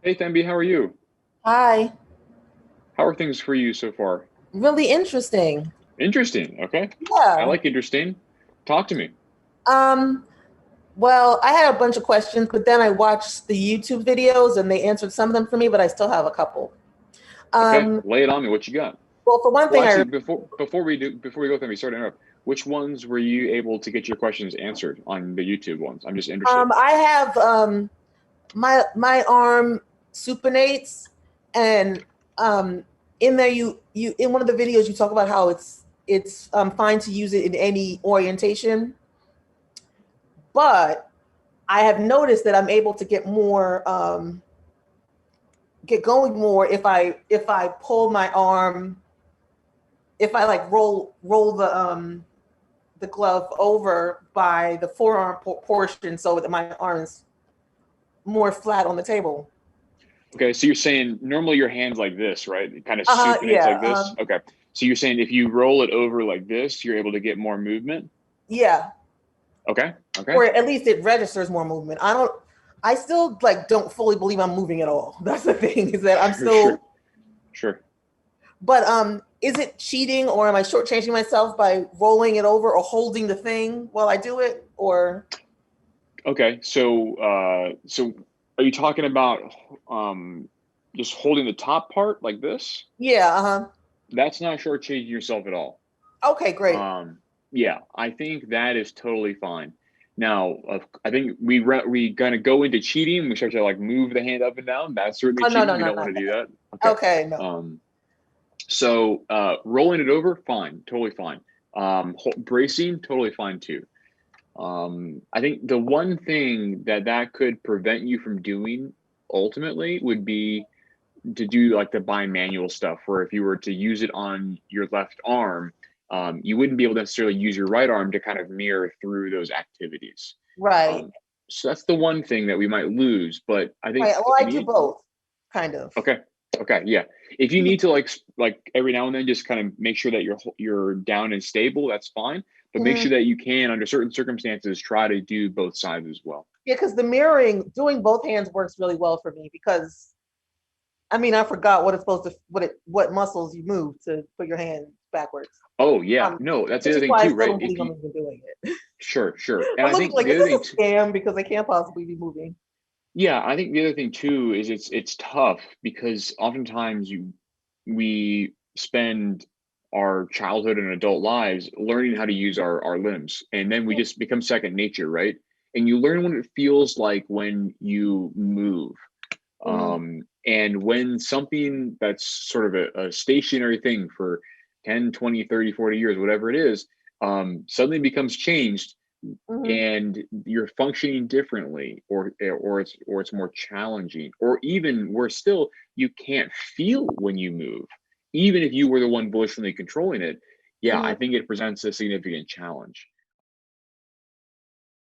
Hey Thembi, how are you? Hi. How are things for you so far? Really interesting. Interesting. Okay. I Yeah. like interesting. Talk to me. Um, well, I had a bunch of questions, but then I watched the YouTube videos and they answered some of them for me, but I still have a couple. Okay. Um, Lay it on me. What you got? well, for one Well, thing, actually, before we go, Thembi, sorry to interrupt. Which ones were you able to get your questions answered on the YouTube ones? I'm just interested. I have my arm supinates, and um, in there you in one of the videos you talk about how it's fine to use it in any orientation, but I have noticed that I'm able to get going more if I pull my arm, if I like roll the glove over by the forearm portion so that my arm is more flat on the table. Okay, so you're saying normally your hand's like this, right? It kind of supinates Yeah. like this. Okay. So you're saying if you roll it over like this, you're able to get more movement? Yeah. Okay. Okay. Or at least it registers more movement. I still like don't fully believe I'm moving at all. That's the thing, is that I'm Sure, sure, still, sure. but is it cheating, or am I shortchanging myself by rolling it over or holding the thing while I do it? Or Okay, so are you talking about um just holding the top part like this? yeah, uh-huh. That's not shortchanging yourself at all. Okay, great. Um, yeah, I think that is totally fine. Now, I think we gonna go into cheating. We start to like move the hand up and down. That's certainly Oh, no, cheating. no, We no, don't no. want to do that. Okay. Okay, no. Um, rolling it over, fine, totally fine. Bracing, totally fine too. I think the one thing that could prevent you from doing ultimately would be to do like the bimanual stuff, where if you were to use it on your left arm, you wouldn't be able to necessarily use your right arm to kind of mirror through those activities. Right. Um, so that's the one thing that we might lose. But I think Right. Well, if I you do need, both, kind of. okay, okay, yeah, if you need to like every now and then just kind of make sure that you're down and stable, that's fine. But make Mhm. sure that you can, under certain circumstances, try to do both sides as well. Yeah, because the mirroring, doing both hands works really well for me because I mean I forgot what it's supposed to what muscles you move to put your hand backwards. Oh yeah, Um, no, that's the which other is thing why I too, still right? don't If believe I'm you even doing it. Sure, sure, and I'm I looking think like, the is other this thing a scam? Because I can't possibly be moving. yeah, I think the other thing too is it's tough because oftentimes we spend our childhood and adult lives learning how to use our limbs, and then we just become second nature, right? And you learn what it feels like when you move. Mhm. And when something that's sort of a stationary thing for 10, 20, 30, 40 years, whatever it is, suddenly becomes changed Mhm. and you're functioning differently, or it's more challenging, or even worse still, you can't feel when you move, even if you were the one volitionally controlling it. Yeah, I Mhm. think it presents a significant challenge.